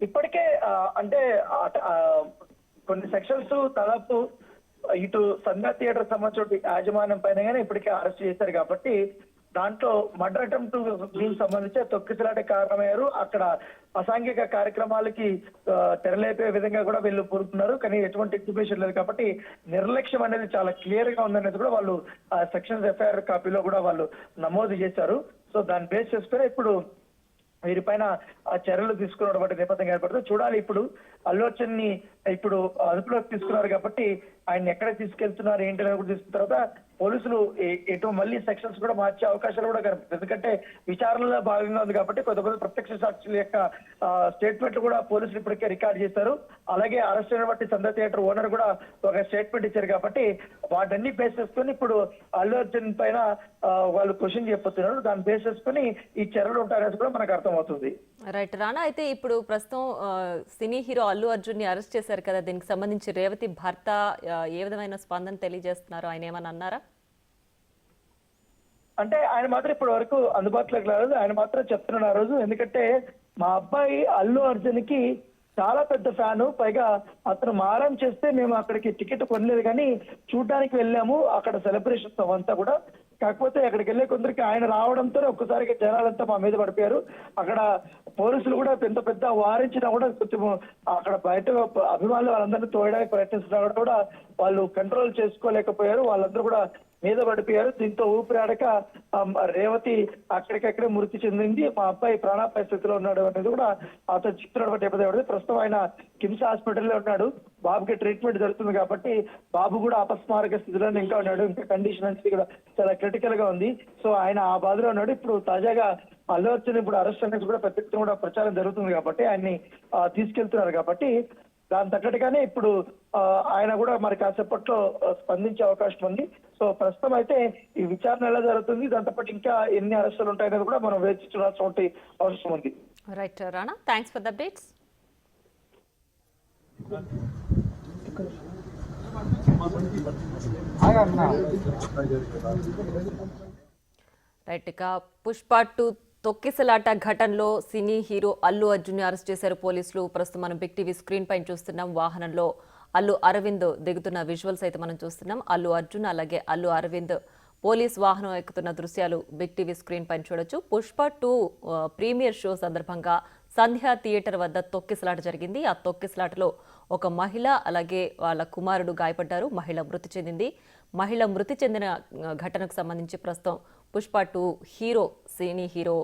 ఇప్పటికే అంటే కొన్ని సెక్షన్స్ దాదాపు ఇటు సంధ్యా థియేటర్ సంబంధించిన యాజమాన్యం పైన గానీ ఇప్పటికే అరెస్ట్ చేశారు కాబట్టి దాంట్లో మర్డర్ అటెంప్ట్ దీనికి సంబంధించి తొక్కిసలాట కారణమయ్యారు. అక్కడ అసాంఘిక కార్యక్రమాలకి తెరలేపే విధంగా కూడా వీళ్ళు కోరుతున్నారు. కానీ ఎటువంటి ఎగ్జిబిషన్ లేదు కాబట్టి నిర్లక్ష్యం అనేది చాలా క్లియర్ గా ఉందనేది కూడా వాళ్ళు సెక్షన్స్ ఎఫ్ఐఆర్ కాపీలో కూడా వాళ్ళు నమోదు చేశారు. సో దాన్ని బేస్ చేసుకుని ఇప్పుడు వీరిపైన చర్యలు తీసుకున్నటువంటి నేపథ్యం ఏర్పడుతుంది. చూడాలి ఇప్పుడు అల్లు అర్జున్ ని ఇప్పుడు అదుపులోకి తీసుకున్నారు కాబట్టి ఆయన ఎక్కడ తీసుకెళ్తున్నారు ఏంటి అనేది కూడా తీసుకున్న తర్వాత పోలీసులు ఎటు మళ్ళీ సెక్షన్స్ కూడా మార్చే అవకాశాలు కూడా కనిపిస్తుంది. ఎందుకంటే విచారణలో భాగంగా ఉంది కాబట్టి కొంతమంది ప్రత్యక్ష సాక్షుల యొక్క స్టేట్మెంట్లు కూడా పోలీసులు ఇప్పటికే రికార్డ్ చేశారు. అలాగే అరెస్ట్ అయిన బట్టి సంధ్యా థియేటర్ ఓనర్ కూడా ఒక స్టేట్మెంట్ ఇచ్చారు కాబట్టి వాటన్ని బేస్ చేసుకుని ఇప్పుడు అల్లు అర్జున్ పైన వాళ్ళు క్వశ్చన్ చెప్పొస్తున్నారు. దాన్ని బేస్ చేసుకుని ఈ చర్యలు ఉంటాయనేది కూడా మనకు అర్థమవుతుంది. రైట్ రానా, అయితే ఇప్పుడు ప్రస్తుతం సినీ హీరో అల్లు అర్జున్ ని అరెస్ట్ చేశారు కదా, దీనికి సంబంధించి రేవతి భర్త ఏ విధమైన స్పందన తెలియజేస్తున్నారు? ఆయన ఏమన్నా అన్నారా? అంటే ఆయన మాత్రం ఇప్పటి వరకు అందుబాటులోకి రాలేదు. ఆయన మాత్రం చెప్తున్నాడు ఆ రోజు, ఎందుకంటే మా అబ్బాయి అల్లు అర్జున్ కి చాలా పెద్ద ఫ్యాను, పైగా అతను మారం చేస్తే మేము అక్కడికి టికెట్ కొనలేదు కానీ చూడడానికి వెళ్ళాము. అక్కడ సెలబ్రేషన్స్ అవంతా కూడా, కాకపోతే అక్కడికి వెళ్ళే కొందరికి ఆయన రావడంతో ఒక్కసారిగా జనాలంతా మా మీద పడిపోయారు. అక్కడ పోలీసులు కూడా పెద్ద పెద్ద వారించినా కూడా కొంచెం అక్కడ బయట అభిమానులు వాళ్ళందరినీ తోయడానికి ప్రయత్నిస్తున్నా కూడా వాళ్ళు కంట్రోల్ చేసుకోలేకపోయారు. వాళ్ళందరూ కూడా మీద పడిపోయారు. దీంతో ఊపిరాడక రేవతి అక్కడికక్కడే మృతి చెందింది. మా అబ్బాయి ప్రాణాపాయ స్థితిలో ఉన్నాడు అనేది కూడా అతను చెప్తున్నటువంటి ప్రస్తుతం ఆయన కిమ్స్ హాస్పిటల్లో ఉన్నాడు. బాబుకి ట్రీట్మెంట్ జరుగుతుంది కాబట్టి బాబు కూడా అపస్మారక స్థితిలోనే ఇంకా ఉన్నాడు. ఇంకా కండిషన్ అనేది కూడా చాలా క్రిటికల్ గా ఉంది. సో ఆయన ఆ బాధలో ఉన్నాడు. ఇప్పుడు తాజాగా అల్లు అర్జున్ ఇప్పుడు అరెస్ట్ అనేది కూడా పెద్ద ఎత్తున కూడా ప్రచారం జరుగుతుంది కాబట్టి ఆయన్ని తీసుకెళ్తున్నారు కాబట్టి దాని తగ్గట్టుగానే ఇప్పుడు ఆయన కూడా మరి కాసేపట్లో స్పందించే అవకాశం ఉంది. సో ప్రస్తుతం అయితే ఈ విచారణ ఎలా జరుగుతుంది, దాంతో పాటు ఇంకా ఎన్ని అరెస్టులు ఉంటాయనేది కూడా మనం వేచి చూడాల్సిన అవసరం ఉంది. Right Rana, thanks for the updates. Right, ఇక పుష్ప 2 తొక్కిసలాట ఘటనలో సినీ హీరో అల్లు అర్జున్ ని అరెస్ట్ చేశారు పోలీసులు. ప్రస్తుతం మనం బిగ్ టీవీ స్క్రీన్ పైన చూస్తున్నాం. వాహనంలో అల్లు అరవింద్ దిగుతున్న విజువల్స్ అయితే మనం చూస్తున్నాం. అల్లు అర్జున్ అలాగే అల్లు అరవింద్ పోలీస్ వాహనం ఎక్కుతున్న దృశ్యాలు బిగ్ టీవీ స్క్రీన్ పైన చూడొచ్చు. పుష్ప 2 ప్రీమియర్ షో సందర్భంగా సంధ్యా థియేటర్ వద్ద తొక్కిసలాట జరిగింది. ఆ తొక్కిసలాటలో ఒక మహిళ అలాగే వాళ్ళ కుమారుడు గాయపడ్డారు. మహిళ మృతి చెందింది. మహిళ మృతి చెందిన ఘటనకు సంబంధించి ప్రస్తుతం పుష్ప 2 సినీ హీరో